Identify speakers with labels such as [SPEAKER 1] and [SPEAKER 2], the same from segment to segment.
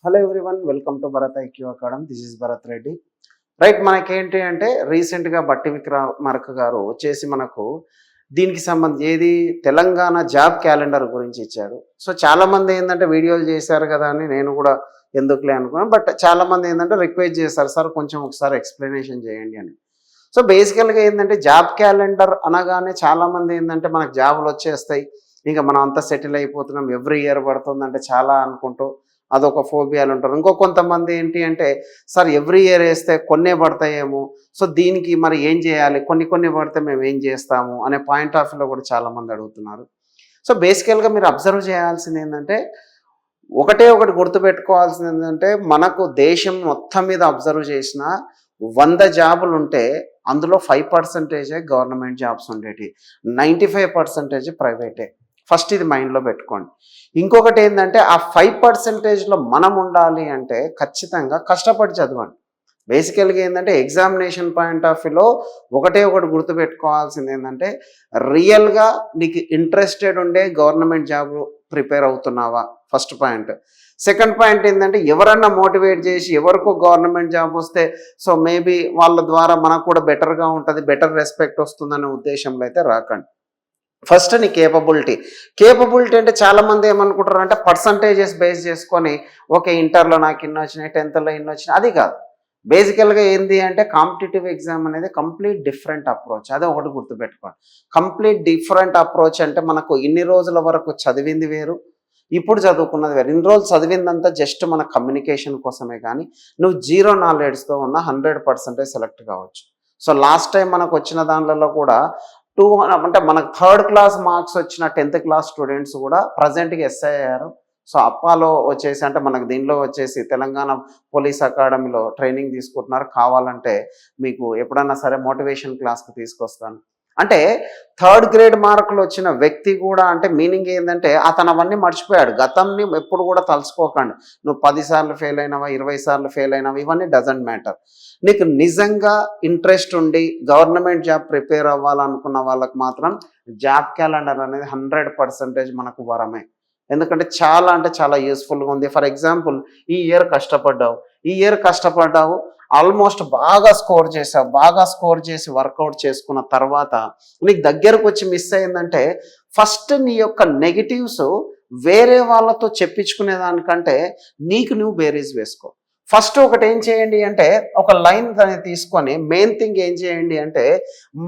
[SPEAKER 1] Hello everyone, welcome to Bharat IQ academy. This is Bharat Reddy. Right, మనకేంటి అంటే రీసెంట్గా బట్టి విక్రమార్క గారు వచ్చేసి మనకు దీనికి సంబంధించి ఏది తెలంగాణ జాబ్ క్యాలెండర్ గురించి ఇచ్చారు. సో చాలామంది ఏంటంటే వీడియోలు చేశారు కదా అని నేను కూడా ఎందుకులే అనుకున్నాను. బట్ చాలామంది ఏంటంటే రిక్వెస్ట్ చేశారు, సార్ కొంచెం ఒకసారి ఎక్స్ప్లెనేషన్ చేయండి అని. సో బేసికల్గా ఏంటంటే జాబ్ క్యాలెండర్ అనగానే చాలామంది ఏంటంటే మనకు జాబులు వచ్చేస్తాయి, ఇంకా మనం అంతా సెటిల్ అయిపోతున్నాం, ఎవ్రీ ఇయర్ పడుతుందంటే చాలా అనుకుంటూ అదొక ఫోబియాలు ఉంటారు. ఇంకో కొంతమంది ఏంటి అంటే సార్ ఎవ్రీ ఇయర్ వేస్తే కొన్నే పడతాయేమో, సో దీనికి మరి ఏం చేయాలి, కొన్ని పడితే మేము ఏం చేస్తాము అనే పాయింట్ ఆఫ్ వ్యూలో కూడా చాలామంది అడుగుతున్నారు. సో బేసికల్గా మీరు అబ్జర్వ్ చేయాల్సింది ఏంటంటే ఒకటి గుర్తుపెట్టుకోవాల్సింది ఏంటంటే మనకు దేశం మొత్తం మీద అబ్జర్వ్ చేసిన 100 జాబులు ఉంటే అందులో 5% గవర్నమెంట్ జాబ్స్ ఉండేవి, 95% ప్రైవేటే. ఫస్ట్ ఇది మైండ్లో పెట్టుకోండి. ఇంకొకటి ఏంటంటే ఆ 5%లో మనం ఉండాలి అంటే ఖచ్చితంగా కష్టపడి చదవండి. బేసికల్గా ఏంటంటే ఎగ్జామినేషన్ పాయింట్ ఆఫ్ వ్యూలో ఒకటి గుర్తుపెట్టుకోవాల్సింది ఏంటంటే రియల్గా నీకు ఇంట్రెస్టెడ్ ఉండే గవర్నమెంట్ జాబ్ ప్రిపేర్ అవుతున్నావా, ఫస్ట్ పాయింట్. సెకండ్ పాయింట్ ఏంటంటే ఎవరన్నా మోటివేట్ చేసి ఎవరికో గవర్నమెంట్ జాబ్ వస్తే సో మేబీ వాళ్ళ ద్వారా మనకు కూడా బెటర్గా ఉంటుంది, బెటర్ రెస్పెక్ట్ వస్తుందనే ఉద్దేశంలో అయితే రాకండి. ఫస్ట్ నీ కేపబిలిటీ అంటే చాలామంది ఏమనుకుంటారు అంటే పర్సంటేజెస్ బేస్ చేసుకొని ఓకే ఇంటర్లో నాకు ఇన్ని వచ్చినాయి, 10th ఇన్ని వచ్చినాయి, అది కాదు. బేసికల్గా ఏంది అంటే కాంపిటేటివ్ ఎగ్జామ్ అనేది కంప్లీట్ డిఫరెంట్ అప్రోచ్. అదే ఒకటి గుర్తుపెట్టుకోండి. కంప్లీట్ డిఫరెంట్ అప్రోచ్ అంటే మనకు ఇన్ని రోజుల వరకు చదివింది వేరు, ఇప్పుడు చదువుకున్నది వేరు. ఇన్ని రోజులు చదివిందంతా జస్ట్ మన కమ్యూనికేషన్ కోసమే, కానీ నువ్వు జీరో నాలెడ్జ్తో ఉన్న 100% సెలెక్ట్ కావచ్చు. సో లాస్ట్ టైం మనకు వచ్చిన దాంట్లో కూడా అంటే మనకు 3rd క్లాస్ మార్క్స్ వచ్చిన 10th క్లాస్ స్టూడెంట్స్ కూడా ప్రజెంట్గా ఎస్ఐ అయ్యారు. సో అప్పాలో వచ్చేసి అంటే మనకు దీనిలో వచ్చేసి తెలంగాణ పోలీస్ అకాడమీలో ట్రైనింగ్ తీసుకుంటున్నారు. కావాలంటే మీకు ఎప్పుడన్నా సరే మోటివేషన్ క్లాస్కి తీసుకొస్తాను. అంటే 3rd గ్రేడ్ మార్కులు వచ్చిన వ్యక్తి కూడా అంటే మీనింగ్ ఏంటంటే అతను అవన్నీ మర్చిపోయాడు. గతంని ఎప్పుడు కూడా తలుచుకోకండి. నువ్వు 10 సార్లు ఫెయిల్ అయినావా, 20 సార్లు ఫెయిల్ అయినావా, ఇవన్నీ డజంట్ మ్యాటర్. నీకు నిజంగా ఇంట్రెస్ట్ ఉండి గవర్నమెంట్ జాబ్ ప్రిపేర్ అవ్వాలనుకున్న వాళ్ళకి మాత్రం జాబ్ క్యాలెండర్ అనేది 100% మనకు వరమే. ఎందుకంటే చాలా అంటే చాలా యూస్ఫుల్గా ఉంది. ఫర్ ఎగ్జాంపుల్ ఈ ఇయర్ కష్టపడ్డావు, ఆల్మోస్ట్ బాగా స్కోర్ చేసి వర్కౌట్ చేసుకున్న తర్వాత నీకు దగ్గరకు వచ్చి మిస్ అయిందంటే ఫస్ట్ నీ యొక్క నెగిటివ్స్ వేరే వాళ్ళతో చెప్పించుకునే దానికంటే నీకు నువ్వు బేరీజ్ వేసుకో. ఫస్ట్ ఒకటి ఏం చేయండి అంటే ఒక లైన్ అనేది తీసుకొని మెయిన్ థింగ్ ఏం చేయండి అంటే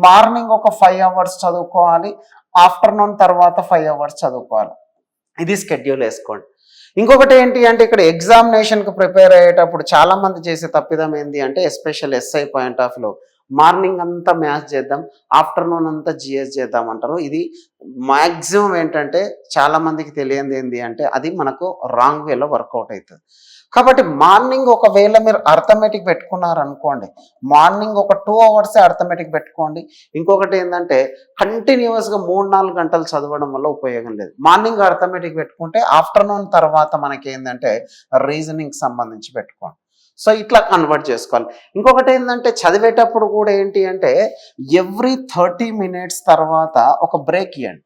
[SPEAKER 1] మార్నింగ్ ఒక 5 hours చదువుకోవాలి, ఆఫ్టర్నూన్ తర్వాత 5 hours చదువుకోవాలి. ఇది షెడ్యూల్ వేసుకోండి. ఇంకొకటి ఏంటి అంటే ఇక్కడ ఎగ్జామినేషన్కి ప్రిపేర్ అయ్యేటప్పుడు చాలామంది చేసే తప్పిదం ఏంటి అంటే ఎస్పెషల్ ఎస్ఐ పాయింట్ ఆఫ్ వ్యూలో మార్నింగ్ అంతా మ్యాథ్స్ చేద్దాం, ఆఫ్టర్నూన్ అంతా జిఎస్ చేద్దాం అంటారు. ఇది మ్యాక్సిమం ఏంటంటే చాలామందికి తెలియంది ఏంటి అంటే అది మనకు రాంగ్ వేలో వర్కౌట్ అవుతుంది. కాబట్టి మార్నింగ్ ఒకవేళ మీరు అర్థమెటిక్ పెట్టుకున్నారనుకోండి, మార్నింగ్ ఒక 2 hours అర్థమెటిక్ పెట్టుకోండి. ఇంకొకటి ఏంటంటే కంటిన్యూస్గా 3-4 గంటలు చదవడం వల్ల ఉపయోగం లేదు. మార్నింగ్ అర్థమెటిక్ పెట్టుకుంటే ఆఫ్టర్నూన్ తర్వాత మనకి ఏంటంటే రీజనింగ్ సంబంధించి పెట్టుకోండి. సో ఇట్లా కన్వర్ట్ చేసుకోవాలి. ఇంకొకటి ఏంటంటే చదివేటప్పుడు కూడా ఏంటి అంటే ఎవ్రీ 30 minutes తర్వాత ఒక బ్రేక్ ఇవ్వండి.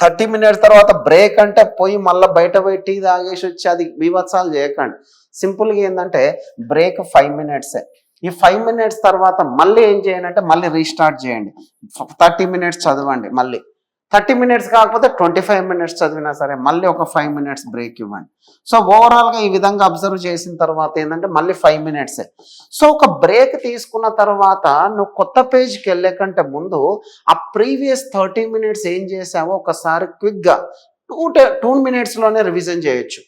[SPEAKER 1] 30 minutes తర్వాత బ్రేక్ అంటే పోయి మళ్ళీ బయట పోయి టీ తాగేసి వచ్చి అది బీభత్సాలు చేయకండి. సింపుల్గా ఏంటంటే బ్రేక్ 5 minutes. ఈ 5 minutes తర్వాత మళ్ళీ ఏం చేయండి అంటే మళ్ళీ రీస్టార్ట్ చేయండి. 30 minutes చదవండి, మళ్ళీ 30 minutes కాకపోతే 25 minutes చదివినా సరే మళ్ళీ ఒక 5 minutes బ్రేక్ ఇవ్వండి. సో ఓవరాల్గా ఈ విధంగా అబ్జర్వ్ చేసిన తర్వాత ఏంటంటే మళ్ళీ 5 minutes. సో ఒక బ్రేక్ తీసుకున్న తర్వాత నువ్వు కొత్త పేజ్కి వెళ్ళే కంటే ముందు ఆ ప్రీవియస్ 30 minutes ఏం చేసావో ఒకసారి క్విక్గా 2 minutesలోనే రివిజన్ చేయొచ్చు.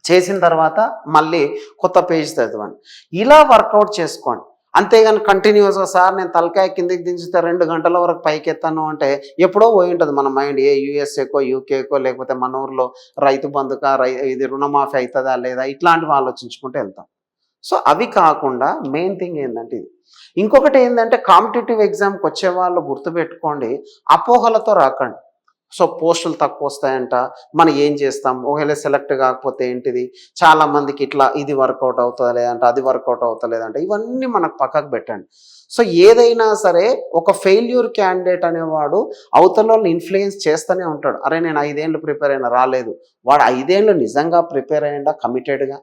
[SPEAKER 1] చేసిన తర్వాత మళ్ళీ కొత్త పేజ్ చదవండి. ఇలా వర్కౌట్ చేసుకోండి. అంతేగాని కంటిన్యూస్గా సార్ నేను తలకాయ కిందికి దించితే 2 గంటల వరకు పైకి ఎత్తాను అంటే ఎప్పుడో పోయి ఉంటుంది మన మైండ్. యూఎస్ఏకో యూకేకో లేకపోతే మన ఊర్లో రైతు బంధుకా ఇది రుణమాఫీ అవుతుందా లేదా ఇట్లాంటివి ఆలోచించుకుంటూ వెళ్తాం. సో అవి కాకుండా మెయిన్ థింగ్ ఏంటంటే ఇది. ఇంకొకటి ఏంటంటే కాంపిటేటివ్ ఎగ్జామ్కి వచ్చే వాళ్ళు గుర్తుపెట్టుకోండి, అపోహలతో రాకండి. సో పోస్టులు తక్కువ వస్తాయంట, మనం ఏం చేస్తాం, ఒకవేళ సెలెక్ట్ కాకపోతే ఏంటిది, చాలా మందికి ఇట్లా ఇది వర్కౌట్ అవుతలేదంట, అది వర్కౌట్ అవుతలేదంట, ఇవన్నీ మనకు పక్కకు పెట్టండి. సో ఏదైనా సరే ఒక ఫెయిల్యూర్ క్యాండిడేట్ అనేవాడు అవతల వాళ్ళని ఇన్ఫ్లుయెన్స్ చేస్తూనే ఉంటాడు. అరే నేను 5 ఏళ్ళు ప్రిపేర్ అయినా రాలేదు, వాడు 5 ఏళ్ళు నిజంగా ప్రిపేర్ అయ్యిండా కమిటెడ్గా?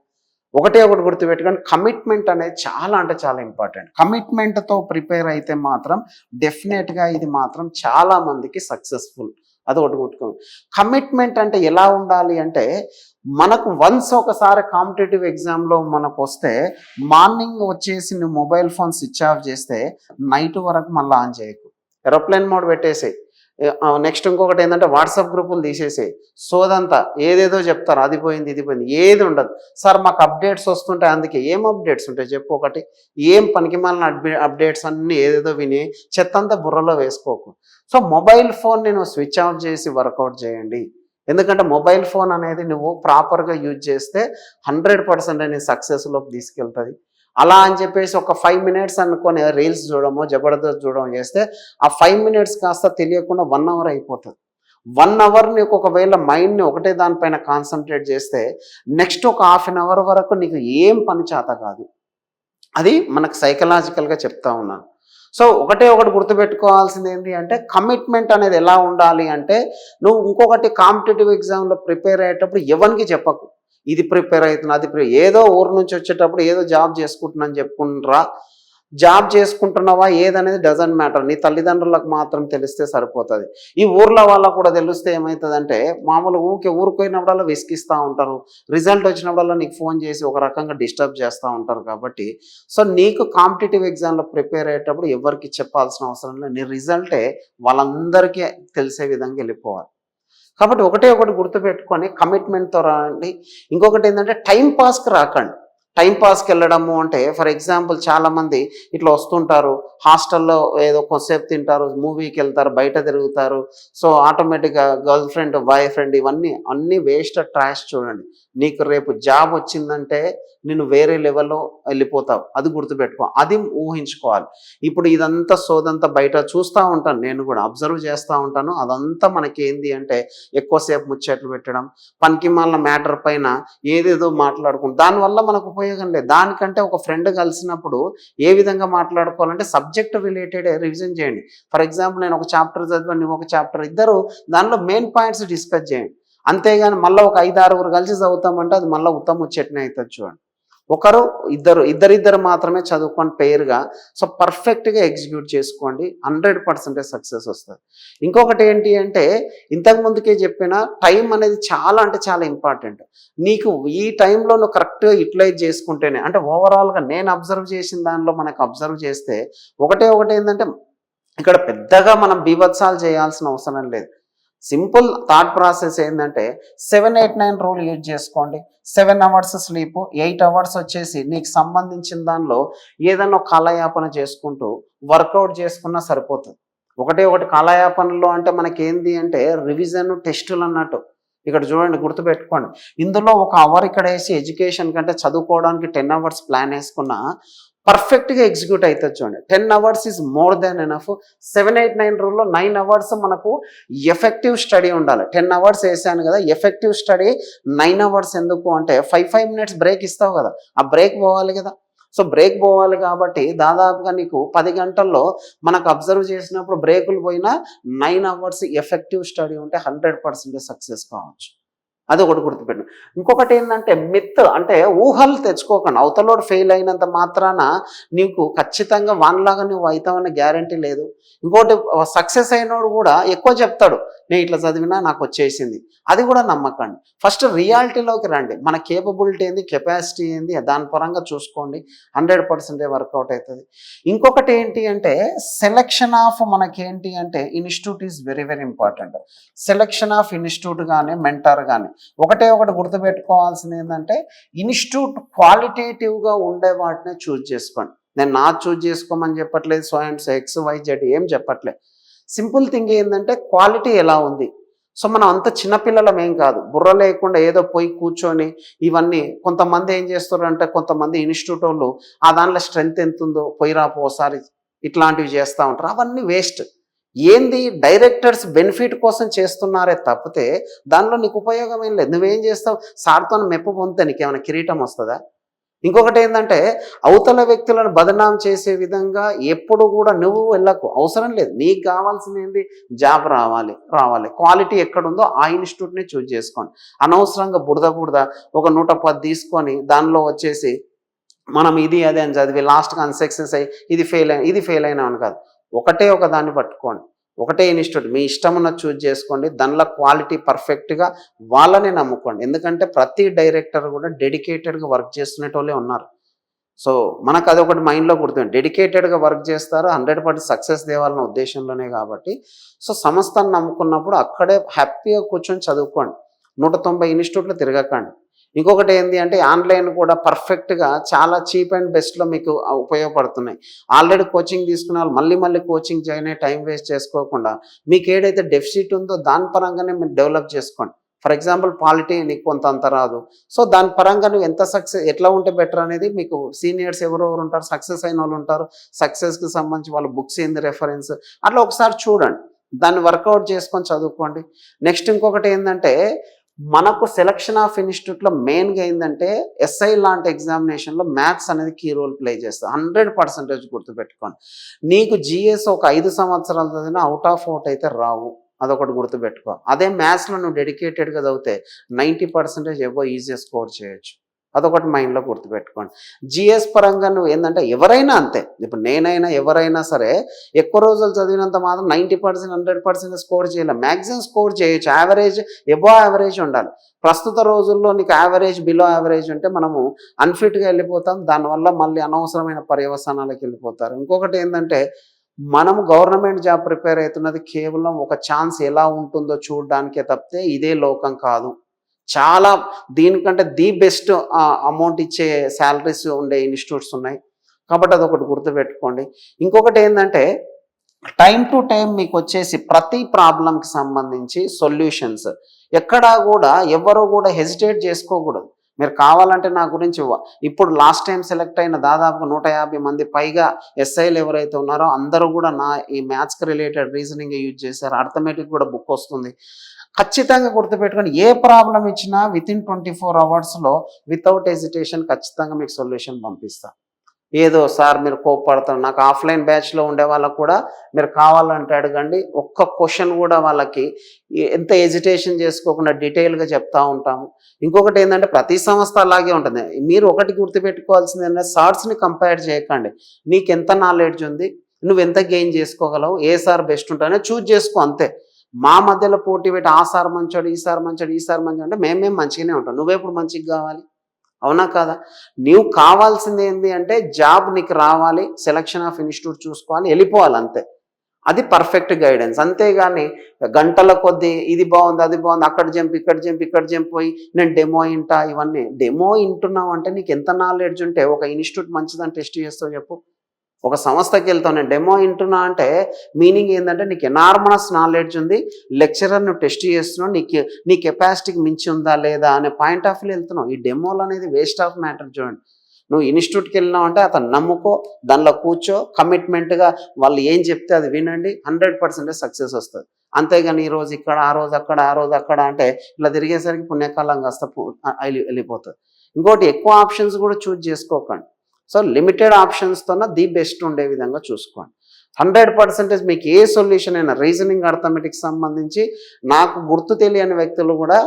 [SPEAKER 1] ఒకటే ఒకటి గుర్తుపెట్టుకొని, కమిట్మెంట్ అనేది చాలా అంటే చాలా ఇంపార్టెంట్. కమిట్మెంట్తో ప్రిపేర్ అయితే మాత్రం డెఫినెట్గా ఇది మాత్రం చాలా మందికి సక్సెస్ఫుల్. అది ఒకటి గుర్తుకోండి. కమిట్మెంట్ అంటే ఎలా ఉండాలి అంటే, మనకు వన్స్ ఒకసారి కాంపిటేటివ్ ఎగ్జామ్లో మనకు వస్తే మార్నింగ్ వచ్చేసి నువ్వు మొబైల్ ఫోన్ స్విచ్ ఆఫ్ చేస్తే నైట్ వరకు మళ్ళీ ఆన్ చేయకు, ఏరోప్లేన్ మోడ్ పెట్టేసేయి. నెక్స్ట్ ఇంకొకటి ఏంటంటే వాట్సాప్ గ్రూపులు తీసేసేయి. సోదంతా ఏదేదో చెప్తారు, అది పోయింది ఇది పోయింది, ఏది ఉండదు. సార్ మాకు అప్డేట్స్ వస్తుంటాయి, అందుకే ఏం అప్డేట్స్ ఉంటాయి చెప్పు ఒకటి? ఏం పనికిమాలిన అప్డేట్స్ అన్నీ ఏదేదో విని చెత్తంతా బుర్రలో వేసుకోకు. సో మొబైల్ ఫోన్ నేను స్విచ్ ఆఫ్ చేసి వర్కౌట్ చేయండి. ఎందుకంటే మొబైల్ ఫోన్ అనేది నువ్వు ప్రాపర్గా యూజ్ చేస్తే 100% నీ సక్సెస్లోకి తీసుకెళ్తుంది. అలా అని చెప్పేసి ఒక 5 మినిట్స్ అనుకొని రీల్స్ చూడమో జబర్దస్త్ చూడమో చేస్తే ఆ 5 మినిట్స్ కాస్త తెలియకుండా 1 అవర్ అయిపోతుంది. 1 అవర్ నీకు ఒకవేళ మైండ్ని ఒకటే దానిపైన కాన్సన్ట్రేట్ చేస్తే నెక్స్ట్ ఒక హాఫ్ అన్ అవర్ వరకు నీకు ఏం పని చేత కాదు. అది మనకు సైకలాజికల్గా చెప్తా ఉన్నాను. సో ఒకటే ఒకటి గుర్తుపెట్టుకోవాల్సింది ఏంటి అంటే, కమిట్మెంట్ అనేది ఎలా ఉండాలి అంటే, నువ్వు ఇంకొకటి కాంపిటేటివ్ ఎగ్జామ్లో ప్రిపేర్ అయ్యేటప్పుడు ఎవరికి చెప్పకు ఇది ప్రిపేర్ అవుతున్నా అది ఏదో ఊరు నుంచి వచ్చేటప్పుడు ఏదో జాబ్ చేసుకుంటున్నాను చెప్పుకుంటురా. జాబ్ చేసుకుంటున్నావా ఏదనేది డజంట్ మ్యాటర్, నీ తల్లిదండ్రులకు మాత్రం తెలిస్తే సరిపోతుంది. ఈ ఊర్లో వాళ్ళకు కూడా తెలిస్తే ఏమవుతుందంటే, మామూలు ఊరిపోయినప్పుడల్లా విసిగిస్తూ ఉంటారు, రిజల్ట్ వచ్చినప్పుడల్లా నీకు ఫోన్ చేసి ఒక రకంగా డిస్టర్బ్ చేస్తూ ఉంటారు. కాబట్టి సో నీకు కాంపిటేటివ్ ఎగ్జామ్లో ప్రిపేర్ అయ్యేటప్పుడు ఎవరికి చెప్పాల్సిన అవసరం లేదు, నీ రిజల్టే వాళ్ళందరికీ తెలిసే విధంగా వెళ్ళిపోవాలి. కాబట్టి ఒకటే ఒకటి గుర్తుపెట్టుకొని కమిట్మెంట్తో రండి. ఇంకొకటి ఏంటంటే టైం పాస్కి రాకండి. టైం పాస్కి వెళ్ళడము అంటే, ఫర్ ఎగ్జాంపుల్ చాలామంది ఇట్లా వస్తుంటారు, హాస్టల్లో ఏదో కొంతసేపు తింటారు, మూవీకి వెళ్తారు, బయట తిరుగుతారు. సో ఆటోమేటిక్గా గర్ల్ ఫ్రెండ్ బాయ్ ఫ్రెండ్ ఇవన్నీ అన్నీ వేస్ట్ ట్రాష్. చూడండి, నీకు రేపు జాబ్ వచ్చిందంటే నేను వేరే లెవెల్లో వెళ్ళిపోతావు, అది గుర్తుపెట్టుకో, అది ఊహించుకోవాలి. ఇప్పుడు ఇదంతా సోదంతా బయట చూస్తూ ఉంటాను, నేను కూడా అబ్జర్వ్ చేస్తూ ఉంటాను. అదంతా మనకేంది అంటే ఎక్కువసేపు ముచ్చట్లు పెట్టడం, పనికిమాలిన మ్యాటర్ పైన ఏదేదో మాట్లాడుకుంటాం, దానివల్ల మనకు ఉపయోగం లేదు. దానికంటే ఒక ఫ్రెండ్ కలిసినప్పుడు ఏ విధంగా మాట్లాడుకోవాలంటే సబ్జెక్ట్ రిలేటెడ్ రివిజన్ చేయండి. ఫర్ ఎగ్జాంపుల్ నేను ఒక చాప్టర్ చదివాను, నువ్వు ఒక చాప్టర్, ఇద్దరు దానిలో మెయిన్ పాయింట్స్ డిస్కస్ చేయండి. అంతేగాని మళ్ళీ ఒక 5-6 కలిసి చదువుతామంటే అది మళ్ళీ ఉత్తమ ముచ్చట్నే అవుతుంది. చూడండి, ఒకరు ఇద్దరిద్దరు మాత్రమే చదువుకొని పేరుగా సో పర్ఫెక్ట్గా ఎగ్జిక్యూట్ చేసుకోండి, 100% సక్సెస్ వస్తుంది. ఇంకొకటి ఏంటి అంటే, ఇంతకు ముందుకే చెప్పిన టైం అనేది చాలా అంటే చాలా ఇంపార్టెంట్. నీకు ఈ టైంలో నువ్వు కరెక్ట్గా యూటిలైజ్ చేసుకుంటేనే, అంటే ఓవరాల్గా నేను అబ్జర్వ్ చేసిన దానిలో మనకు అబ్జర్వ్ చేస్తే ఒకటి ఏంటంటే, ఇక్కడ పెద్దగా మనం బీభత్సాలు చేయాల్సిన అవసరం లేదు. సింపుల్ థాట్ ప్రాసెస్ ఏంటంటే 7-8-9 రూల్ యూజ్ చేసుకోండి. 7 అవర్స్ స్లీపు, 8 అవర్స్ వచ్చేసి నీకు సంబంధించిన దానిలో ఏదైనా కాలయాపన చేసుకుంటూ వర్కౌట్ చేసుకున్నా సరిపోతుంది. ఒకటి కాలయాపనలో అంటే మనకేంది అంటే రివిజన్ టెస్టులు అన్నట్టు. ఇక్కడ చూడండి, గుర్తుపెట్టుకోండి, ఇందులో 1 అవర్ ఇక్కడ వేసి ఎడ్యుకేషన్ కంటే చదువుకోవడానికి 10 అవర్స్ ప్లాన్ వేసుకున్నా పర్ఫెక్ట్గా ఎగ్జిక్యూట్ అవుతుంది. చూడండి, 10 hours is more than enough. 7-8-9 రూల్లో 9 hours మనకు ఎఫెక్టివ్ స్టడీ ఉండాలి. 10 అవర్స్ వేసాను కదా, ఎఫెక్టివ్ స్టడీ 9 అవర్స్. ఎందుకు అంటే 5 మినిట్స్ బ్రేక్ ఇస్తావు కదా, ఆ బ్రేక్ పోవాలి కదా. సో బ్రేక్ పోవాలి కాబట్టి దాదాపుగా నీకు 10 గంటల్లో మనకు అబ్జర్వ్ చేసినప్పుడు బ్రేకులు పోయినా 9 అవర్స్ ఎఫెక్టివ్ స్టడీ ఉంటే 100% సక్సెస్ కావచ్చు. అది ఒకటి గుర్తుపెట్టు. ఇంకొకటి ఏంటంటే మిత్, అంటే ఊహలు తెచ్చుకోకండి. అవతలోడు ఫెయిల్ అయినంత మాత్రాన నీకు ఖచ్చితంగా వాన్లాగా నువ్వు అవుతావన్న గ్యారంటీ లేదు. ఇంకోటి, సక్సెస్ అయినోడు కూడా ఎక్కువ చెప్తాడు, నేను ఇట్లా చదివినా నాకు వచ్చేసింది, అది కూడా నమ్మకండి. ఫస్ట్ రియాలిటీలోకి రండి, మన కేపబిలిటీ ఏంది, కెపాసిటీ ఏంది, దాని పరంగా చూసుకోండి, 100% వర్కౌట్ అవుతుంది. ఇంకొకటి ఏంటి అంటే సెలెక్షన్ ఆఫ్ మనకేంటి అంటే institute is very very important. Selection of institute కానీ మెంటర్ కానీ ఒకటి గుర్తుపెట్టుకోవాల్సింది ఏంటంటే, ఇన్స్టిట్యూట్ క్వాలిటేటివ్గా ఉండే వాటినే చూజ్ చేసుకోండి. నేను నా చూజ్ చేసుకోమని చెప్పట్లేదు, సో అండ్ సో XYZ ఏం చెప్పట్లేదు. సింపుల్ థింగ్ ఏంటంటే క్వాలిటీ ఎలా ఉంది. సో మనం అంత చిన్నపిల్లలం ఏం కాదు, బుర్ర లేకుండా ఏదో పోయి కూర్చొని ఇవన్నీ. కొంతమంది ఏం చేస్తారు అంటే, కొంతమంది ఇన్స్టిట్యూట్ వాళ్ళు ఆ దానిలో స్ట్రెంగ్త్ ఎంత ఉందో పోయిరాపు ఒకసారి ఇట్లాంటివి చేస్తూ ఉంటారు, అవన్నీ వేస్ట్. ఏంది డైరెక్టర్స్ బెనిఫిట్ కోసం చేస్తున్నారే తప్పితే దానిలో నీకు ఉపయోగం ఏం లేదు. నువ్వేం చేస్తావు? సార్తో మెప్పు పొందితే నీకేమైనా కిరీటం వస్తుందా? ఇంకొకటి ఏంటంటే అవతల వ్యక్తులను బదనాం చేసే విధంగా ఎప్పుడు కూడా నువ్వు వెళ్ళకు, అవసరం లేదు. నీకు కావాల్సింది ఏంది? జాబ్ రావాలి. క్వాలిటీ ఎక్కడుందో ఆ ఇన్స్టిట్యూట్ని చూజ్ చేసుకోండి. అనవసరంగా బురద ఒక 110 తీసుకొని దానిలో వచ్చేసి మనం ఇది అదే అని చదివి లాస్ట్గా అన్సక్సెస్ అయ్యి ఇది ఫెయిల్ అయినా అని కాదు. ఒక దాన్ని పట్టుకోండి. ఒకటే ఇన్స్టిట్యూట్ మీ ఇష్టం ఉన్నది చూజ్ చేసుకోండి. దానిలో క్వాలిటీ పర్ఫెక్ట్గా వాళ్ళనే నమ్ముకోండి. ఎందుకంటే ప్రతి డైరెక్టర్ కూడా డెడికేటెడ్గా వర్క్ చేస్తున్నటోళ్ళే ఉన్నారు. సో మనకు అదొకటి మైండ్లో గుర్తుంది. డెడికేటెడ్గా వర్క్ చేస్తారు, 100% సక్సెస్ తేవాలన్న ఉద్దేశంలోనే. కాబట్టి సో సంస్థను నమ్ముకున్నప్పుడు అక్కడే హ్యాపీగా కూర్చొని చదువుకోండి. 190 ఇన్స్టిట్యూట్లు తిరగకండి. ఇంకొకటి ఏంటి అంటే ఆన్లైన్ కూడా పర్ఫెక్ట్గా చాలా చీప్ అండ్ బెస్ట్లో మీకు ఉపయోగపడుతున్నాయి. ఆల్రెడీ కోచింగ్ తీసుకున్న వాళ్ళు మళ్ళీ కోచింగ్ జాయిన్ అయ్యి టైం వేస్ట్ చేసుకోకుండా మీకు ఏదైతే డెఫిసిట్ ఉందో దాని పరంగానే మీరు డెవలప్ చేసుకోండి. ఫర్ ఎగ్జాంపుల్ పాలిటీ నీకు కొంత రాదు. సో దాని పరంగా నువ్వు ఎంత ఎట్లా ఉంటే బెటర్ అనేది మీకు సీనియర్స్ ఎవరెవరు ఉంటారు, సక్సెస్ అయిన వాళ్ళు ఉంటారు. సక్సెస్కి సంబంధించి వాళ్ళ బుక్స్ ఏంది రెఫరెన్స్ అట్లా ఒకసారి చూడండి. దాన్ని వర్కౌట్ చేసుకొని చదువుకోండి. నెక్స్ట్ ఇంకొకటి ఏంటంటే మనకు సెలక్షన్ ఆఫ్ ఇన్స్టిట్యూట్లో మెయిన్గా ఏంటంటే ఎస్ఐ లాంటి ఎగ్జామినేషన్లో మ్యాథ్స్ అనేది కీ రోల్ ప్లే చేస్తుంది. 100% గుర్తుపెట్టుకోండి. నీకు జిఎస్ ఒక 5 సంవత్సరాలు చదివినా అవుట్ ఆఫ్ అవుట్ అయితే రావు. అదొకటి గుర్తుపెట్టుకో. అదే మ్యాథ్స్లో నువ్వు డెడికేటెడ్గా చదివితే 90% ఎబో ఈజీగా స్కోర్ చేయొచ్చు. అదొకటి మైండ్లో గుర్తుపెట్టుకోండి. జిఎస్ పరంగా నువ్వు ఏంటంటే ఎవరైనా అంతే, ఇప్పుడు నేనైనా ఎవరైనా సరే ఎక్కువ రోజులు చదివినంత మాత్రం 90% 100% స్కోర్ చేయాలి. మ్యాక్సిమం స్కోర్ చేయొచ్చు. యావరేజ్ ఎబో యావరేజ్ ఉండాలి. ప్రస్తుత రోజుల్లో నీకు యావరేజ్ బిలో యావరేజ్ ఉంటే మనము అన్ఫిట్గా వెళ్ళిపోతాం. దానివల్ల మళ్ళీ అనవసరమైన పర్యవసానాలకు వెళ్ళిపోతారు. ఇంకొకటి ఏంటంటే మనము గవర్నమెంట్ జాబ్ ప్రిపేర్ అవుతున్నది కేవలం ఒక ఛాన్స్ ఎలా ఉంటుందో చూడడానికే తప్పితే ఇదే లోకం కాదు. చాలా దీనికంటే ది బెస్ట్ అమౌంట్ ఇచ్చే శాలరీస్ ఉండే ఇన్స్టిట్యూట్స్ ఉన్నాయి. కాబట్టి అదొకటి గుర్తుపెట్టుకోండి. ఇంకొకటి ఏంటంటే టైం టు టైం మీకు వచ్చేసి ప్రతి ప్రాబ్లంకి సంబంధించి సొల్యూషన్స్ ఎక్కడా కూడా ఎవరు కూడా హెసిటేట్ చేసుకోకూడదు. మీరు కావాలంటే నా గురించి ఇప్పుడు లాస్ట్ టైం సెలెక్ట్ అయిన దాదాపుగా 150 మంది పైగా ఎస్ఐలు ఎవరైతే ఉన్నారో అందరూ కూడా నా ఈ మ్యాథ్స్కి రిలేటెడ్ రీజనింగ్ యూజ్ చేశారు. అర్థమెటిక్ కూడా బుక్ వస్తుంది. ఖచ్చితంగా గుర్తుపెట్టుకొని ఏ ప్రాబ్లం ఇచ్చినా వితిన్ 24 అవర్స్లో వితౌట్ హెజిటేషన్ ఖచ్చితంగా మీకు సొల్యూషన్ పంపిస్తా. ఏదో సార్ మీరు కోప్పడతారు, నాకు ఆఫ్లైన్ బ్యాచ్లో ఉండే వాళ్ళకు కూడా మీరు కావాలంటే అడగండి. ఒక్క క్వశ్చన్ కూడా వాళ్ళకి ఎంత హెజిటేషన్ చేసుకోకుండా డీటెయిల్గా చెప్తా ఉంటాము. ఇంకొకటి ఏంటంటే ప్రతి సంస్థ అలాగే ఉంటుంది. మీరు ఒకటి గుర్తుపెట్టుకోవాల్సింది ఏంటంటే సార్స్ని కంపేర్ చేయకండి. నీకు ఎంత నాలెడ్జ్ ఉంది, నువ్వు ఎంత గెయిన్ చేసుకోగలవు, ఏ సార్ బెస్ట్ ఉంటానో చూజ్ చేసుకో అంతే. మా మధ్యలో పోటీ పెట్టి ఆ సార్ మంచోడు, ఈ సార్ మంచోడు అంటే మేము మంచిగానే ఉంటాం. నువ్వెప్పుడు మంచిగా కావాలి? అవునా కాదా? నీవు కావాల్సింది ఏంటి అంటే జాబ్ నీకు రావాలి, సెలక్షన్ ఆఫ్ ఇన్స్టిట్యూట్ చూసుకోవాలి, వెళ్ళిపోవాలి అంతే. అది పర్ఫెక్ట్ గైడెన్స్. అంతేగాని గంటల కొద్దీ ఇది బాగుంది అది బాగుంది అక్కడ జంప్ పోయి నేను డెమో ఇంటా, ఇవన్నీ డెమో ఇంటున్నావు అంటే నీకు ఎంత నాలెడ్జ్ ఉంటే ఒక ఇన్స్టిట్యూట్ మంచిదని టెస్ట్ చేస్తావు చెప్పు. ఒక సంస్థకి వెళ్తావు, నేను డెమో వింటున్నా అంటే మీనింగ్ ఏంటంటే నీకు ఎనార్మనస్ నాలెడ్జ్ ఉంది, లెక్చరర్ నువ్వు టెస్ట్ చేస్తున్నావు, నీ కెపాసిటీకి మించి ఉందా లేదా అనే పాయింట్ ఆఫ్ వ్యూ వెళ్తున్నావు. ఈ డెమోలు అనేది వేస్ట్ ఆఫ్ మ్యాటర్. చూడండి, నువ్వు ఇన్స్టిట్యూట్కి వెళ్ళినావు అంటే అతను నమ్ముకో, దానిలో కూర్చో, కమిట్మెంట్గా వాళ్ళు ఏం చెప్తే అది వినండి, 100% సక్సెస్ వస్తుంది. అంతేగాని ఈరోజు ఇక్కడ ఆ రోజు అక్కడ అంటే ఇలా తిరిగేసరికి పుణ్యకాలం కాస్త వెళ్ళిపోతుంది. ఇంకోటి ఎక్కువ ఆప్షన్స్ కూడా చూజ్ చేసుకోకండి. సో లిమిటెడ్ ఆప్షన్స్తోన ది బెస్ట్ ఉండే విధంగా చూసుకోండి. 100% మీకు ఏ సొల్యూషన్ అయినా రీజనింగ్ అర్థమెటిక్స్ సంబంధించి నాకు గుర్తు తెలియని వ్యక్తులు కూడా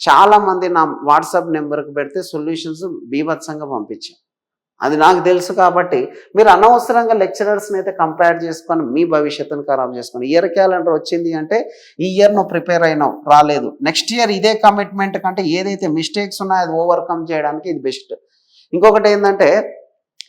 [SPEAKER 1] చాలామంది నా వాట్సాప్ నెంబర్కి పెడితే సొల్యూషన్స్ బీభత్సంగా పంపించాను. అది నాకు తెలుసు. కాబట్టి మీరు అనవసరంగా లెక్చరర్స్ని అయితే కంపేర్ చేసుకొని మీ భవిష్యత్తును ఖరాబ్ చేసుకొని ఇయర్ క్యాలెండర్ వచ్చింది అంటే ఈ ఇయర్ నువ్వు ప్రిపేర్ అయినావు, రాలేదు, నెక్స్ట్ ఇయర్ ఇదే కమిట్మెంట్ కంటే ఏదైతే మిస్టేక్స్ ఉన్నాయో అది ఓవర్కమ్ చేయడానికి ఇది బెస్ట్. ఇంకొకటి ఏంటంటే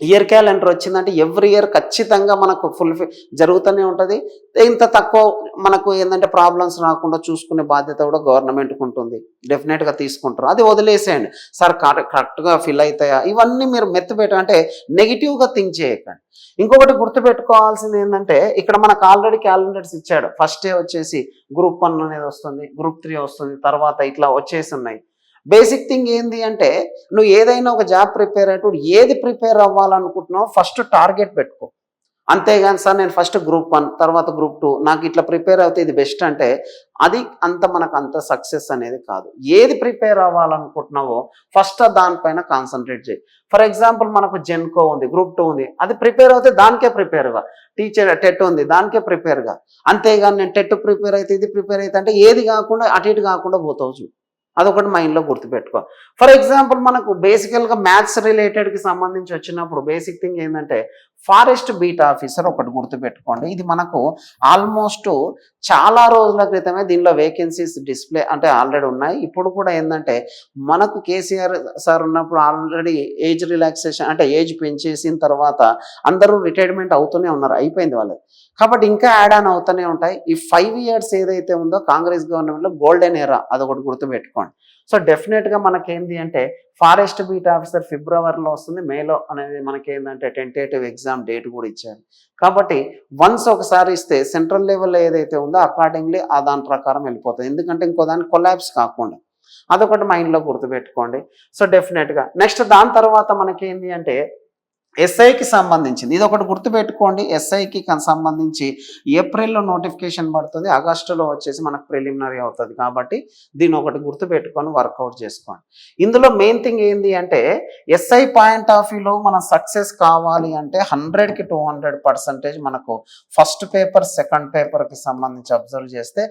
[SPEAKER 1] ఇయర్ క్యాలెండర్ వచ్చిందంటే ఎవ్రీ ఇయర్ ఖచ్చితంగా మనకు ఫుల్ఫిల్ జరుగుతూనే ఉంటుంది. ఇంత తక్కువ మనకు ఏంటంటే ప్రాబ్లమ్స్ రాకుండా చూసుకునే బాధ్యత కూడా గవర్నమెంట్కి ఉంటుంది. డెఫినెట్గా తీసుకుంటారు. అది వదిలేసేయండి. సార్ కరెక్ట్గా ఫిల్ అవుతాయా, ఇవన్నీ మీరు అంటే నెగిటివ్గా థింక్ చేయకండి. ఇంకొకటి గుర్తుపెట్టుకోవాల్సింది ఏంటంటే ఇక్కడ మనకు ఆల్రెడీ క్యాలెండర్స్ ఇచ్చాడు. ఫస్ట్ డే వచ్చేసి గ్రూప్ 1 అనేది వస్తుంది, గ్రూప్ 3 వస్తుంది, తర్వాత ఇట్లా వచ్చేసి ఉన్నాయి. బేసిక్ థింగ్ ఏంది అంటే నువ్వు ఏదైనా ఒక జాబ్ ప్రిపేర్ అయ్యేటప్పుడు ఏది ప్రిపేర్ అవ్వాలనుకుంటున్నావు ఫస్ట్ టార్గెట్ పెట్టుకో. అంతేగాని సార్ నేను ఫస్ట్ గ్రూప్ 1 తర్వాత గ్రూప్ 2 నాకు ఇట్లా ప్రిపేర్ అవుతే ఇది బెస్ట్ అంటే అది మనకు అంత సక్సెస్ అనేది కాదు. ఏది ప్రిపేర్ అవ్వాలనుకుంటున్నావో ఫస్ట్ దానిపైన కాన్సన్ట్రేట్ చేయి. ఫర్ ఎగ్జాంపుల్ మనకు జెన్కో ఉంది, గ్రూప్ 2 ఉంది, అది ప్రిపేర్ అవుతే దానికే ప్రిపేర్గా. టీచర్ టెట్ ఉంది దానికే ప్రిపేర్గా. అంతేగాని నేను టెట్ ప్రిపేర్ అయితే ఇది ప్రిపేర్ అయితే అంటే ఏది కాకుండా అటు ఇటు కాకుండా పోతావు. అదొకటి మైండ్లో గుర్తుపెట్టుకో. ఫర్ ఎగ్జాంపుల్ మనకు బేసికల్గా మ్యాథ్స్ రిలేటెడ్కి సంబంధించి వచ్చినప్పుడు బేసిక్ థింగ్ ఏంటంటే ఫారెస్ట్ బీట్ ఆఫీసర్ ఒకటి గుర్తుపెట్టుకోండి. ఇది మనకు ఆల్మోస్ట్ చాలా రోజుల క్రితమే దీనిలో వేకెన్సీస్ డిస్ప్లే అంటే ఆల్రెడీ ఉన్నాయి. ఇప్పుడు కూడా ఏంటంటే మనకు కేసీఆర్ సార్ ఉన్నప్పుడు ఆల్రెడీ ఏజ్ రిలాక్సేషన్ అంటే ఏజ్ పెంచేసిన తర్వాత అందరూ రిటైర్మెంట్ అవుతూనే ఉన్నారు, అయిపోయింది వాళ్ళది. కాబట్టి ఇంకా యాడ్ ఆన్ అవుతూనే ఉంటాయి. ఈ 5 years ఏదైతే ఉందో కాంగ్రెస్ గవర్నమెంట్లో గోల్డెన్ ఎరా, అదొకటి గుర్తుపెట్టుకోండి. సో డెఫినెట్గా మనకేంటి అంటే ఫారెస్ట్ బీట్ ఆఫీసర్ ఫిబ్రవరిలో వస్తుంది, మేలో అనేది మనకేంటంటే టెంటేటివ్ ఎగ్జామ్ డేట్ కూడా ఇచ్చారు. కాబట్టి వన్స్ ఒకసారి ఇస్తే సెంట్రల్ లెవెల్లో ఏదైతే ఉందో అకార్డింగ్లీ దాని ప్రకారం వెళ్ళిపోతుంది. ఎందుకంటే ఇంకో దానికి కొలాబ్స్ కాకుండా అదొకటి మైండ్లో గుర్తుపెట్టుకోండి. సో డెఫినెట్గా నెక్స్ట్ దాని తర్వాత మనకేంటి అంటే ఎస్ఐకి సంబంధించింది ఇది ఒకటి గుర్తుపెట్టుకోండి. ఎస్ఐకి సంబంధించి ఏప్రిల్లో నోటిఫికేషన్ పడుతుంది, ఆగస్టులో వచ్చేసి మనకు ప్రిలిమినరీ అవుతుంది. కాబట్టి దీన్ని ఒకటి గుర్తుపెట్టుకొని వర్కౌట్ చేసుకోండి. ఇందులో మెయిన్ థింగ్ ఏంటి అంటే ఎస్ఐ పాయింట్ ఆఫ్ వ్యూలో మనం సక్సెస్ కావాలి అంటే 100కి 200% మనకు ఫస్ట్ పేపర్ సెకండ్ పేపర్కి సంబంధించి అబ్జర్వ్ చేస్తే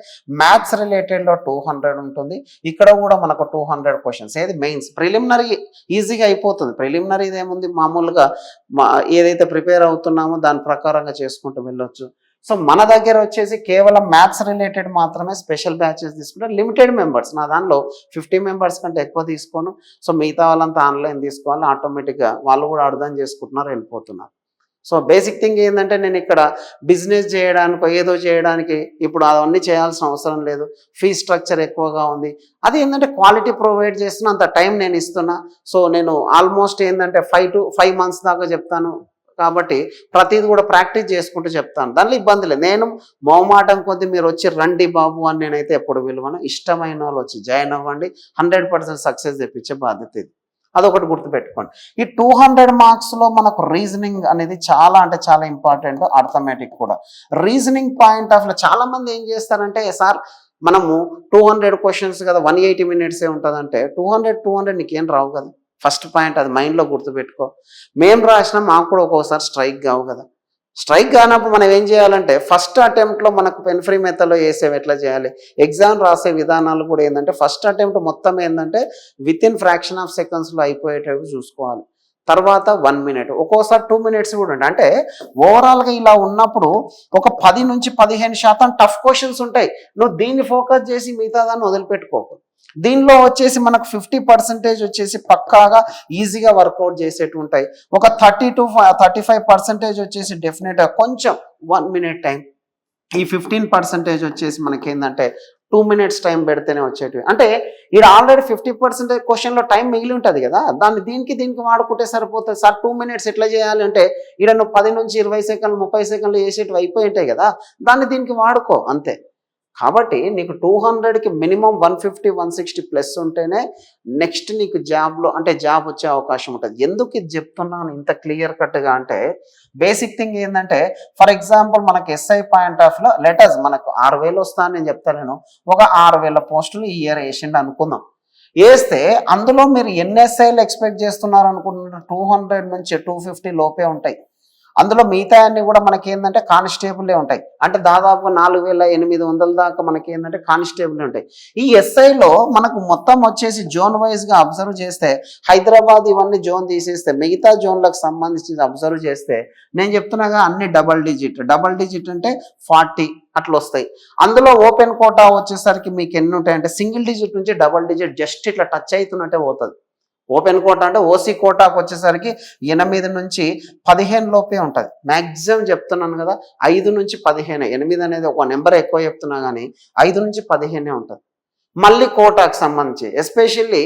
[SPEAKER 1] మ్యాథ్స్ రిలేటెడ్లో 200 ఉంటుంది. ఇక్కడ కూడా మనకు 200 క్వశ్చన్స్. ఏది మెయిన్స్ ప్రిలిమినరీ ఈజీగా అయిపోతుంది. ప్రిలిమినరీ ఏముంది మామూలుగా ఏదైతే ప్రిపేర్ అవుతున్నామో దాని ప్రకారంగా చేసుకుంటూ వెళ్ళొచ్చు. సో మన దగ్గర వచ్చేసి కేవలం మ్యాథ్స్ రిలేటెడ్ మాత్రమే స్పెషల్ బ్యాచెస్ తీసుకుంటే లిమిటెడ్ మెంబర్స్, నా దానిలో 50 members కంటే ఎక్కువ తీసుకోను. సో మిగతా వాళ్ళంతా ఆన్లైన్ తీసుకోవాలి, ఆటోమేటిక్గా వాళ్ళు కూడా అర్థం చేసుకుంటున్నారు, వెళ్ళిపోతున్నారు. సో బేసిక్ థింగ్ ఏంటంటే నేను ఇక్కడ బిజినెస్ చేయడానికో ఏదో చేయడానికి ఇప్పుడు అవన్నీ చేయాల్సిన అవసరం లేదు. ఫీ స్ట్రక్చర్ ఎక్కువగా ఉంది. అది ఏంటంటే క్వాలిటీ ప్రొవైడ్ చేస్తున్నా, అంత టైం నేను ఇస్తున్నా. సో నేను ఆల్మోస్ట్ ఏంటంటే 5 to 5 months దాకా చెప్తాను. కాబట్టి ప్రతిది కూడా ప్రాక్టీస్ చేసుకుంటూ చెప్తాను, దానిలో ఇబ్బంది లేదు. నేను మొహమాటం కొద్దీ మీరు వచ్చి రండి బాబు అని నేనైతే ఎప్పుడు విలువను. ఇష్టమైన వాళ్ళు వచ్చి జాయిన్ అవ్వండి, 100% సక్సెస్ తెప్పించే బాధ్యత ఇది. అదొకటి గుర్తుపెట్టుకోండి. ఈ 200 marksలో మనకు రీజనింగ్ అనేది చాలా అంటే చాలా ఇంపార్టెంట్, అర్థమెటిక్ కూడా. రీజనింగ్ పాయింట్ ఆఫ్ వ్యూలో చాలా మంది ఏం చేస్తారంటే సార్ మనము 200 questions కదా 180 minutes ఉంటుందంటే 200 నీకేం రావు కదా. ఫస్ట్ పాయింట్ అది మైండ్లో గుర్తుపెట్టుకో. మేము రాసినా మాకు కూడా ఒక్కోసారి స్ట్రైక్ కావు కదా. స్ట్రైక్ కానప్పుడు మనం ఏం చేయాలంటే ఫస్ట్ అటెంప్ట్లో మనకు పెన్ ఫ్రీ మెథడ్లో వేసేవి ఎట్లా చేయాలి, ఎగ్జామ్ రాసే విధానాలు కూడా ఏంటంటే ఫస్ట్ అటెంప్ట్ మొత్తం ఏంటంటే వితిన్ ఫ్రాక్షన్ ఆఫ్ సెకండ్స్లో అయిపోయేటట్టు చూసుకోవాలి. తర్వాత 1 minute, ఒక్కోసారి 2 minutes కూడా ఉంటాయి. అంటే ఓవరాల్గా ఇలా ఉన్నప్పుడు ఒక 10 నుంచి 15% టఫ్ క్వశ్చన్స్ ఉంటాయి. నువ్వు దీన్ని ఫోకస్ చేసి మిగతా దాన్ని వదిలిపెట్టుకోకు. దీనిలో వచ్చేసి మనకు 50% వచ్చేసి పక్కాగా ఈజీగా వర్కౌట్ చేసేట్టు ఉంటాయి. ఒక 30 to 35% వచ్చేసి డెఫినెట్గా కొంచెం 1 minute టైం. ఈ 15% వచ్చేసి మనకి ఏంటంటే 2 minutes టైం పెడితేనే వచ్చేటివి. అంటే ఇక్కడ ఆల్రెడీ 50% క్వశ్చన్లో టైం మిగిలి ఉంటుంది కదా, దాన్ని దీనికి వాడుకుంటే సరిపోతుంది. సార్ 2 minutes ఎట్లా చేయాలి అంటే ఇక్కడ నువ్వు 10 నుంచి 20 seconds 30 seconds చేసేటివి అయిపోయి ఉంటాయి కదా, దాన్ని దీనికి వాడుకో అంతే. కాబట్టి నీకు 200కి మినిమం 150 160 ప్లస్ ఉంటేనే నెక్స్ట్ నీకు జాబ్లో అంటే జాబ్ వచ్చే అవకాశం ఉంటుంది. ఎందుకు ఇది చెప్తున్నాను ఇంత క్లియర్ కట్గా అంటే బేసిక్ థింగ్ ఏంటంటే ఫర్ ఎగ్జాంపుల్ మనకు ఎస్ఐ పాయింట్ ఆఫ్ లో లెటర్స్ మనకు 6000 వస్తా నేను చెప్తాను. ఒక 6000 పోస్టులు ఈ ఇయర్ వేసిండు అనుకుందాం. వేస్తే అందులో మీరు ఎన్ని ఎస్ఐలు ఎక్స్పెక్ట్ చేస్తున్నారు అనుకుంటున్నారు? 200 నుంచి 250 లోపే ఉంటాయి. అందులో మిగతా అన్ని కూడా మనకి ఏంటంటే కానిస్టేబుల్లే ఉంటాయి. అంటే దాదాపు 4800 దాకా మనకి ఏంటంటే కానిస్టేబుల్లే ఉంటాయి. ఈ ఎస్ఐలో మనకు మొత్తం వచ్చేసి జోన్ వైజ్గా అబ్జర్వ్ చేస్తే హైదరాబాద్ ఇవన్నీ జోన్ తీసేస్తే మిగతా జోన్లకు సంబంధించి అబ్జర్వ్ చేస్తే నేను చెప్తున్నాగా అన్ని డబల్ డిజిట్ అంటే 40 అట్లా వస్తాయి. అందులో ఓపెన్ కోటా వచ్చేసరికి మీకు ఎన్ని ఉంటాయంటే సింగిల్ డిజిట్ నుంచి డబల్ డిజిట్ జస్ట్ ఇట్లా టచ్ అవుతున్నట్టే పోతుంది. ఓపెన్ కోటా అంటే ఓసీ కోటాకు వచ్చేసరికి 8 నుంచి 15 లోపే ఉంటుంది మ్యాక్సిమం చెప్తున్నాను కదా. 5 నుంచి 15, 8 అనేది ఒక నెంబర్ ఎక్కువ చెప్తున్నా కానీ 5 నుంచి 15 ఉంటుంది. మళ్ళీ కోటాకు సంబంధించి ఎస్పెషల్లీ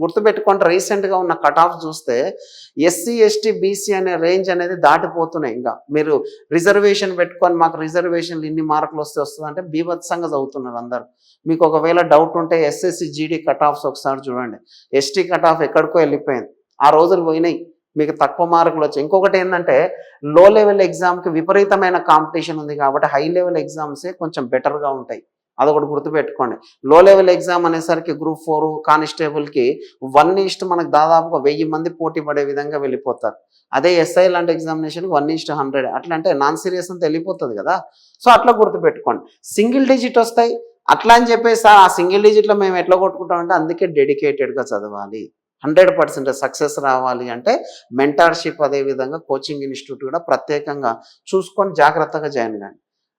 [SPEAKER 1] గుర్తుపెట్టుకుంటే రీసెంట్గా ఉన్న కట్ ఆఫ్ చూస్తే ఎస్సీ ఎస్టీ బీసీ అనే రేంజ్ అనేది దాటిపోతున్నాయి. ఇంకా మీరు రిజర్వేషన్ పెట్టుకొని మాకు రిజర్వేషన్లు ఇన్ని మార్కులు వస్తుందంటే బీభత్సంగా చదువుతున్నారు అందరు. మీకు ఒకవేళ డౌట్ ఉంటే ఎస్ఎస్సి జీడీ కట్ ఆఫ్స్ ఒకసారి చూడండి. ఎస్టీ కట్ ఆఫ్ ఎక్కడికో వెళ్ళిపోయింది, ఆ రోజులు పోయినాయి. మీకు తక్కువ మార్కులు వచ్చాయి. ఇంకొకటి ఏంటంటే లో లెవెల్ ఎగ్జామ్కి విపరీతమైన కాంపిటీషన్ ఉంది కాబట్టి హై లెవెల్ ఎగ్జామ్సే కొంచెం బెటర్గా ఉంటాయి. అదొకటి గుర్తుపెట్టుకోండి. లో లెవెల్ ఎగ్జామ్ అనేసరికి గ్రూప్ 4 కానిస్టేబుల్కి 1:, మనకు దాదాపుగా 1000 మంది పోటీ పడే విధంగా వెళ్ళిపోతారు. అదే ఎస్ఐ లాంటి ఎగ్జామినేషన్కి 1:100 అట్లా అంటే నాన్ సీరియస్ అంతా వెళ్ళిపోతుంది కదా. సో అట్లా గుర్తుపెట్టుకోండి. సింగిల్ డిజిట్ వస్తాయి అట్లా అని చెప్పేసి ఆ సింగిల్ డిజిట్లో మేము ఎట్లా కొట్టుకుంటామంటే అందుకే డెడికేటెడ్గా చదవాలి. 100% సక్సెస్ రావాలి అంటే మెంటార్షిప్ అదేవిధంగా కోచింగ్ ఇన్స్టిట్యూట్ కూడా ప్రత్యేకంగా చూసుకొని జాగ్రత్తగా జాయిన్ కండి.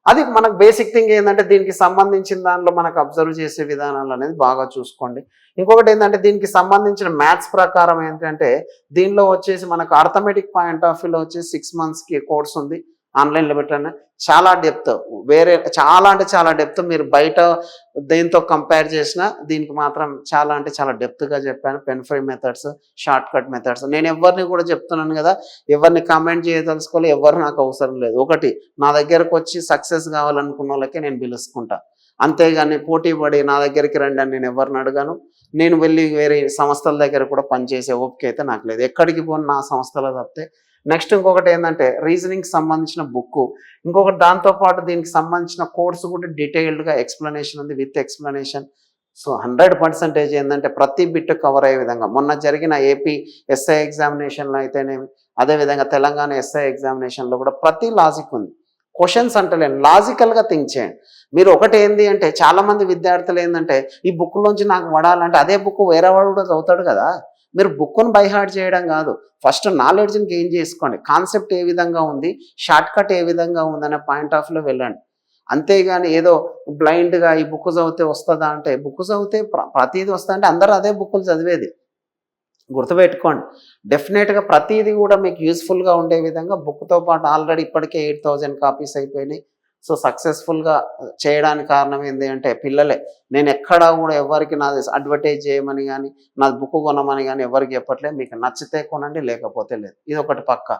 [SPEAKER 1] అది మనకు బేసిక్ థింగ్ ఏంటంటే దీనికి సంబంధించిన దానిలో మనకు అబ్జర్వ్ చేసే విధానాలు అనేది బాగా చూసుకోండి. ఇంకొకటి ఏంటంటే దీనికి సంబంధించిన మ్యాథ్స్ ప్రకారం ఏంటంటే దీనిలో వచ్చేసి మనకు అర్థమెటిక్ పాయింట్ ఆఫ్ వ్యూలో వచ్చేసి 6 monthsకి కోర్స్ ఉంది. ఆన్లైన్లో పెట్టండి. చాలా డెప్త్, వేరే చాలా అంటే చాలా డెప్త్. మీరు బయట దేంతో కంపేర్ చేసినా దీనికి మాత్రం చాలా అంటే చాలా డెప్త్గా చెప్పాను. Pen fry methods, short cut methods. నేను ఎవరిని కూడా చెప్తున్నాను కదా, ఎవరిని కామెంట్ చేయదలుచుకోవాలి, ఎవరు నాకు అవసరం లేదు. ఒకటి నా దగ్గరకు వచ్చి సక్సెస్ కావాలనుకున్న వాళ్ళకే నేను పిలుచుకుంటా. అంతేగాని పోటీ పడి నా దగ్గరికి రండి అని నేను ఎవరిని అడగాను. నేను వెళ్ళి వేరే సంస్థల దగ్గర కూడా పనిచేసే ఓపిక అయితే నాకు లేదు. ఎక్కడికి పోను నా సంస్థలో తప్పితే. నెక్స్ట్ ఇంకొకటి ఏంటంటే రీజనింగ్కి సంబంధించిన బుక్, ఇంకొకటి దాంతోపాటు దీనికి సంబంధించిన కోర్సు కూడా డీటెయిల్డ్గా ఎక్స్ప్లెనేషన్ ఉంది, విత్ ఎక్స్ప్లెనేషన్. సో 100% ఏంటంటే ప్రతి బిట్ కవర్ అయ్యే విధంగా మొన్న జరిగిన ఏపీ ఎస్ఐ ఎగ్జామినేషన్లో అయితేనేమి, అదేవిధంగా తెలంగాణ ఎస్ఐ ఎగ్జామినేషన్లో కూడా ప్రతి లాజిక్ ఉంది. క్వశ్చన్స్ అంటలేను, లాజికల్గా థింక్ చేయండి. మీరు ఒకటి ఏంది అంటే చాలామంది విద్యార్థులు ఏంటంటే ఈ బుక్లోంచి నాకు పడాలంటే అదే బుక్ వేరే వాడు కూడా చదువుతాడు కదా. మీరు బుక్ను బైహార్ట్ చేయడం కాదు, ఫస్ట్ నాలెడ్జ్ని గెయిన్ చేసుకోండి. కాన్సెప్ట్ ఏ విధంగా ఉంది, షార్ట్ కట్ ఏ విధంగా ఉందనే పాయింట్ ఆఫ్ వ్యూలో వెళ్ళండి. అంతేగాని ఏదో బ్లైండ్గా ఈ బుక్ చదివితే వస్తుందా అంటే, బుక్ చదివితే ప్రతిదీ వస్తుందా అంటే అందరూ అదే బుక్కులు చదివేది. గుర్తుపెట్టుకోండి. డెఫినెట్గా ప్రతిదీ కూడా మీకు యూస్ఫుల్గా ఉండే విధంగా బుక్తో పాటు ఆల్రెడీ ఇప్పటికే 8000 కాపీస్ అయిపోయినాయి. సో సక్సెస్ఫుల్గా చేయడానికి కారణం ఏంటి అంటే పిల్లలే. నేను ఎక్కడా కూడా ఎవరికి నాది అడ్వర్టైజ్ చేయమని కానీ నాది బుక్ కొనమని కానీ ఎవరికి చెప్పట్లేదు. మీకు నచ్చితే కొనండి, లేకపోతే లేదు. ఇది ఒకటి పక్క.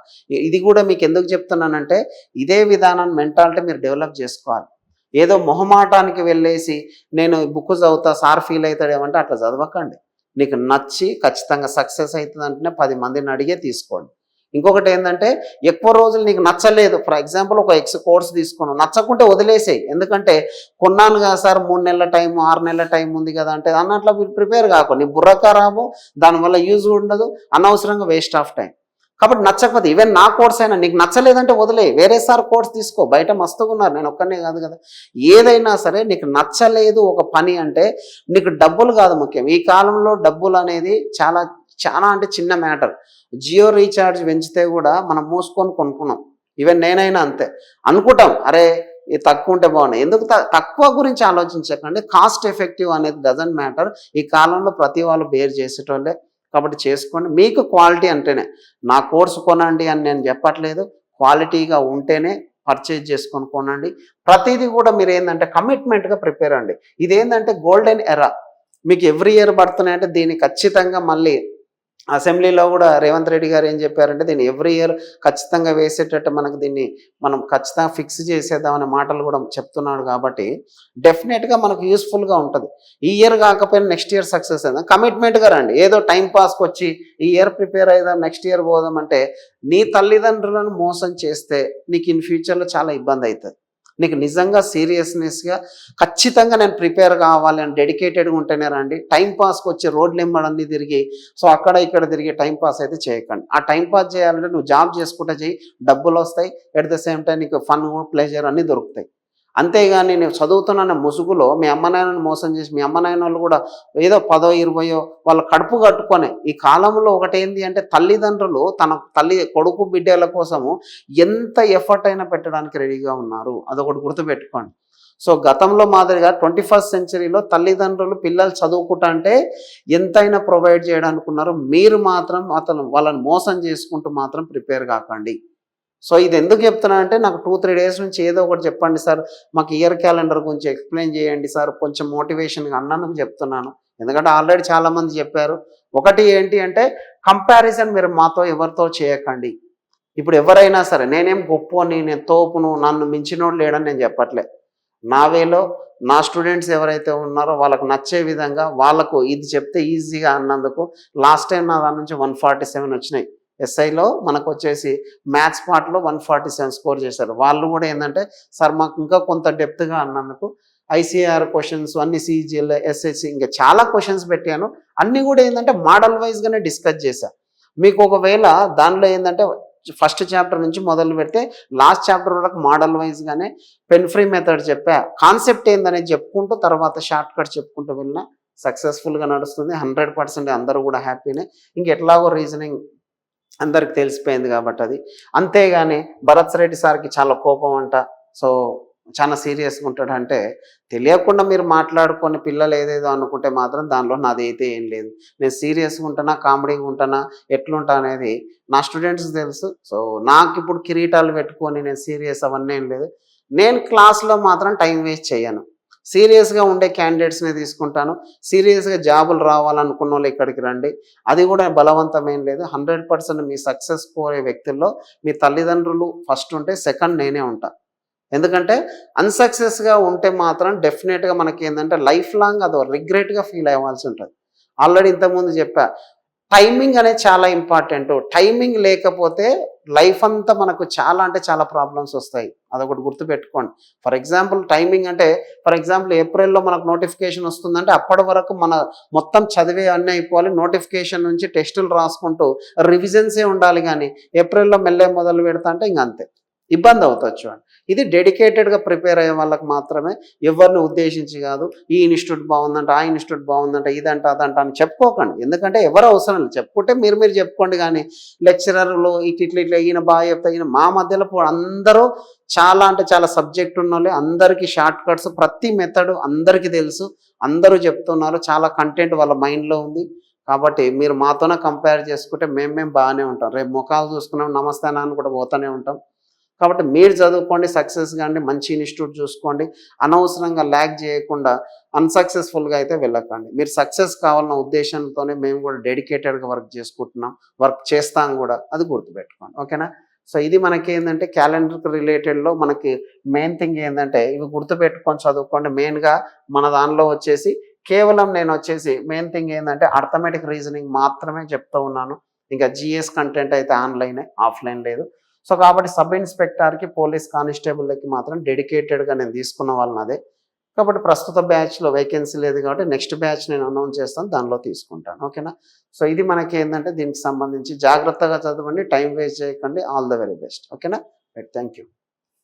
[SPEAKER 1] ఇది కూడా మీకు ఎందుకు చెప్తున్నానంటే ఇదే విధానం మెంటాలిటీ మీరు డెవలప్ చేసుకోవాలి. ఏదో మొహమాటానికి వెళ్ళేసి నేను బుక్ చదువుతా సార్ ఫీల్ అవుతాడేమంటే అట్లా చదవకండి. నీకు నచ్చి ఖచ్చితంగా సక్సెస్ అవుతుంది అంటేనే 10 మందిని అడిగే తీసుకోండి. ఇంకొకటి ఏంటంటే ఎక్కువ రోజులు నీకు నచ్చలేదు, ఫర్ ఎగ్జాంపుల్ ఒక కోర్స్ తీసుకున్నావు, నచ్చకుంటే వదిలేసేయి. ఎందుకంటే కొన్నాను కదా సార్ 3 నెలల టైం 6 నెలల టైం ఉంది కదా అంటే అన్నట్లు ప్రిపేర్ కాకు. నీ బుర్ర ఖరాబు, దానివల్ల యూజ్ ఉండదు, అనవసరంగా వేస్ట్ ఆఫ్ టైం. కాబట్టి నచ్చకపోతే ఈవెన్ నా కోర్స్ అయినా నీకు నచ్చలేదంటే వదిలే, వేరే సార్ కోర్స్ తీసుకో. బయట మస్తుగా ఉన్నారు, నేను ఒక్కనే కాదు కదా. ఏదైనా సరే నీకు నచ్చలేదు ఒక పని అంటే నీకు డబ్బులు కాదు ముఖ్యం. ఈ కాలంలో డబ్బులు అనేది చాలా చాలా అంటే చిన్న మ్యాటర్. జియో రీఛార్జ్ పెంచితే కూడా మనం మూసుకొని కొనుక్కున్నాం. ఈవెన్ నేనైనా అంతే అనుకుంటాం, అరే ఇది తక్కువ ఉంటే బాగున్నాయి. ఎందుకు తక్కువ గురించి ఆలోచించకండి. కాస్ట్ ఎఫెక్టివ్ అనేది డజంట్ మ్యాటర్. ఈ కాలంలో ప్రతి వాళ్ళు బేర్ చేసేటోళ్ళే. కాబట్టి చేసుకోండి. మీకు క్వాలిటీ అంటేనే నా కోర్సు కొనండి అని నేను చెప్పట్లేదు. క్వాలిటీగా ఉంటేనే పర్చేజ్ చేసుకొని కొనండి. ప్రతిదీ కూడా మీరు ఏంటంటే కమిట్మెంట్గా ప్రిపేర్ అండి. ఇదేంటంటే గోల్డెన్ ఎరా. మీకు ఎవ్రీ ఇయర్ పడుతున్నాయంటే దీన్ని ఖచ్చితంగా మళ్ళీ అసెంబ్లీలో కూడా రేవంత్ రెడ్డి గారు ఏం చెప్పారంటే దీన్ని ఎవ్రీ ఇయర్ ఖచ్చితంగా వేసేటట్టు మనం ఖచ్చితంగా ఫిక్స్ చేసేద్దామనే మాటలు కూడా చెప్తున్నాడు. కాబట్టి డెఫినెట్గా మనకు యూస్ఫుల్గా ఉంటుంది. ఈ ఇయర్ కాకపోయినా నెక్స్ట్ ఇయర్ సక్సెస్ అయినా కమిట్మెంట్గా రండి. ఏదో టైం పాస్కి వచ్చి ఈ ఇయర్ ప్రిపేర్ అయిదాం నెక్స్ట్ ఇయర్ పోదామంటే నీ తల్లిదండ్రులను మోసం చేస్తే నీకు ఇన్ ఫ్యూచర్లో చాలా ఇబ్బంది అవుతుంది. నీకు నిజంగా సీరియస్నెస్గా ఖచ్చితంగా నేను ప్రిపేర్ కావాలి అని డెడికేటెడ్గా ఉంటేనే రండి. టైంపాస్కి వచ్చి రోడ్లు ఎంబడన్నీ తిరిగి సో అక్కడ ఇక్కడ తిరిగి టైంపాస్ అయితే చేయకండి. ఆ టైంపాస్ చేయాలంటే నువ్వు జాబ్ చేసుకుంటే చేయి, డబ్బులు వస్తాయి, ఎట్ ద సేమ్ టైం నీకు ఫన్ ప్లెజర్ అన్నీ దొరుకుతాయి. అంతేగాని నేను చదువుతున్న ముసుగులో మీ అమ్మ నాయనను మోసం చేసి మీ అమ్మ నాయన వాళ్ళు కూడా ఏదో 10, 20 వాళ్ళ కడుపు కట్టుకొని ఈ కాలంలో ఒకటేంది అంటే తల్లిదండ్రులు తన కొడుకు బిడ్డల కోసము ఎంత ఎఫర్ట్ అయినా పెట్టడానికి రెడీగా ఉన్నారు. అదొకటి గుర్తుపెట్టుకోండి. సో గతంలో మాదిరిగా 21st centuryలో తల్లిదండ్రులు పిల్లలు చదువుకుంటా అంటే ఎంతైనా ప్రొవైడ్ చేయడానికి ఉన్నారు. మీరు మాత్రం వాళ్ళని మోసం చేసుకుంటూ మాత్రం ప్రిపేర్ కాకండి. సో ఇది ఎందుకు చెప్తున్నా అంటే నాకు 2-3 days నుంచి ఏదో ఒకటి చెప్పండి సార్, మాకు ఇయర్ క్యాలెండర్ గురించి ఎక్స్ప్లెయిన్ చేయండి సార్, కొంచెం మోటివేషన్గా అన్నందుకు చెప్తున్నాను. ఎందుకంటే ఆల్రెడీ చాలామంది చెప్పారు. ఒకటి ఏంటి అంటే కంపారిజన్ మీరు మాతో ఎవరితో చేయకండి. ఇప్పుడు ఎవరైనా సరే నేనేం గొప్పని, నేను తోపును, నన్ను మించినోడు లేడని నేను చెప్పట్లే. నా వేలో నా స్టూడెంట్స్ ఎవరైతే ఉన్నారో వాళ్ళకు నచ్చే విధంగా వాళ్ళకు ఇది చెప్తే ఈజీగా అన్నందుకు లాస్ట్ టైం నా దాని నుంచి 147 వచ్చినాయి. ఎస్ఐలో మనకు వచ్చేసి మ్యాథ్స్ పార్ట్లో 147 స్కోర్ చేశారు. వాళ్ళు కూడా ఏంటంటే సార్ మాకు ఇంకా కొంత డెప్త్గా అన్నందుకు ఐసీఆర్ క్వశ్చన్స్ అన్ని సీజీఎల్ ఎస్ఎస్సి ఇంకా చాలా క్వశ్చన్స్ పెట్టాను. అన్నీ కూడా ఏంటంటే మోడల్ వైజ్గానే డిస్కస్ చేశాను. మీకు ఒకవేళ దానిలో ఏంటంటే ఫస్ట్ చాప్టర్ నుంచి మొదలు పెడితే లాస్ట్ చాప్టర్ వరకు మోడల్ వైజ్గానే పెన్ ఫ్రీ మెథడ్ చెప్పా. కాన్సెప్ట్ ఏందనేది చెప్పుకుంటూ తర్వాత షార్ట్ కట్ చెప్పుకుంటూ వెళ్ళినా సక్సెస్ఫుల్గా నడుస్తుంది. 100% అందరూ కూడా హ్యాపీనే. ఇంకెట్లాగో రీజనింగ్ అందరికి తెలిసిపోయింది కాబట్టి అది. అంతేగాని భరత్ రెడ్డి సార్కి చాలా కోపం అంట. సో చాలా సీరియస్గా ఉంటాడు అంటే తెలియకుండా మీరు మాట్లాడుకొని పిల్లలు ఏదేదో అనుకుంటే మాత్రం దానిలో నాది అయితే ఏం లేదు. నేను సీరియస్గా ఉంటానా, కామెడీగా ఉంటానా, ఎట్లుంటా అనేది నా స్టూడెంట్స్కి తెలుసు. సో నాకు ఇప్పుడు కిరీటాలు పెట్టుకొని నేను సీరియస్ అవన్నీ ఏం లేదు. నేను క్లాస్లో మాత్రం టైం వేస్ట్ చేయను. సీరియస్గా ఉండే క్యాండిడేట్స్ని తీసుకుంటాను. సీరియస్గా జాబులు రావాలనుకున్న వాళ్ళు ఇక్కడికి రండి. అది కూడా బలవంతమేం లేదు. 100% మీ సక్సెస్ కోరే వ్యక్తుల్లో మీ తల్లిదండ్రులు ఫస్ట్ ఉంటే సెకండ్ నేనే ఉంటా. ఎందుకంటే అన్సక్సెస్గా ఉంటే మాత్రం డెఫినెట్గా మనకి ఏంటంటే లైఫ్ లాంగ్ అదో రిగ్రెట్గా ఫీల్ అవ్వాల్సి ఉంటుంది. ఆల్రెడీ ఇంతకుముందు చెప్పా, టైమింగ్ అనేది చాలా ఇంపార్టెంట్. టైమింగ్ లేకపోతే లైఫ్ అంతా మనకు చాలా అంటే చాలా ప్రాబ్లమ్స్ వస్తాయి. అదొకటి గుర్తుపెట్టుకోండి. ఫర్ ఎగ్జాంపుల్ టైమింగ్ అంటే ఏప్రిల్లో మనకు నోటిఫికేషన్ వస్తుందంటే అప్పటి వరకు మన మొత్తం చదివే అన్నీ అయిపోవాలి. నోటిఫికేషన్ నుంచి టెస్టులు రాసుకుంటూ రివిజన్సే ఉండాలి. కానీ ఏప్రిల్లో మెల్లే మొదలు పెడతా అంటే ఇంక అంతే ఇబ్బంది అవుతుంది. చూడండి, ఇది డెడికేటెడ్గా ప్రిపేర్ అయ్యే వాళ్ళకి మాత్రమే, ఎవరిని ఉద్దేశించి కాదు. ఈ ఇన్స్టిట్యూట్ బాగుందంట, ఆ ఇన్స్టిట్యూట్ బాగుందంట, ఇదంట అదంట అని చెప్పుకోకండి. ఎందుకంటే ఎవరు అవసరం లేదు. చెప్పుకుంటే మీరు చెప్పుకోండి. కానీ లెక్చరర్లు ఇట్లా ఈయన బాగా చెప్తా, ఈయన మా మధ్యలో అందరూ చాలా అంటే చాలా సబ్జెక్ట్ ఉన్న వాళ్ళే. అందరికీ షార్ట్ కట్స్ ప్రతి మెథడ్ అందరికీ తెలుసు. అందరూ చెప్తున్నారు. చాలా కంటెంట్ వాళ్ళ మైండ్లో ఉంది. కాబట్టి మీరు మాతోనే కంపేర్ చేసుకుంటే మేము బాగానే ఉంటాం. రేపు ముఖాలు చూసుకున్నాం నమస్తే అని కూడా పోతూనే ఉంటాం. కాబట్టి మీరు చదువుకోండి, సక్సెస్ కాండి, మంచి ఇన్స్టిట్యూట్ చూసుకోండి. అనవసరంగా ల్యాగ్ చేయకుండా అన్సక్సెస్ఫుల్గా అయితే వెళ్ళకండి. మీరు సక్సెస్ కావాలన్న ఉద్దేశంతోనే మేము కూడా డెడికేటెడ్గా వర్క్ చేసుకుంటున్నాం, వర్క్ చేస్తాం కూడా. అది గుర్తుపెట్టుకోండి. ఓకేనా? సో ఇది మనకి ఏంటంటే క్యాలెండర్కి రిలేటెడ్లో మనకి మెయిన్ థింగ్ ఏంటంటే ఇవి గుర్తుపెట్టుకొని చదువుకోండి. మెయిన్గా మన దానిలో వచ్చేసి కేవలం నేను వచ్చేసి మెయిన్ థింగ్ ఏంటంటే అర్థమెటిక్ రీజనింగ్ మాత్రమే చెప్తూ ఉన్నాను. ఇంకా జిఎస్ కంటెంట్ అయితే ఆన్లైనే, ఆఫ్లైన్ లేదు. సో కాబట్టి సబ్ ఇన్స్పెక్టర్కి, పోలీస్ కానిస్టేబుల్కి మాత్రం డెడికేటెడ్గా నేను తీసుకున్న వాళ్ళని అదే. కాబట్టి ప్రస్తుత బ్యాచ్లో వేకెన్సీ లేదు కాబట్టి నెక్స్ట్ బ్యాచ్ నేను అనౌన్స్ చేస్తాను, దానిలో తీసుకుంటాను. ఓకేనా? సో ఇది మనకి ఏంటంటే దీనికి సంబంధించి జాగ్రత్తగా చదవండి, టైం వేస్ట్ చేయకండి. All the very best. ఓకేనా? Right, thank you.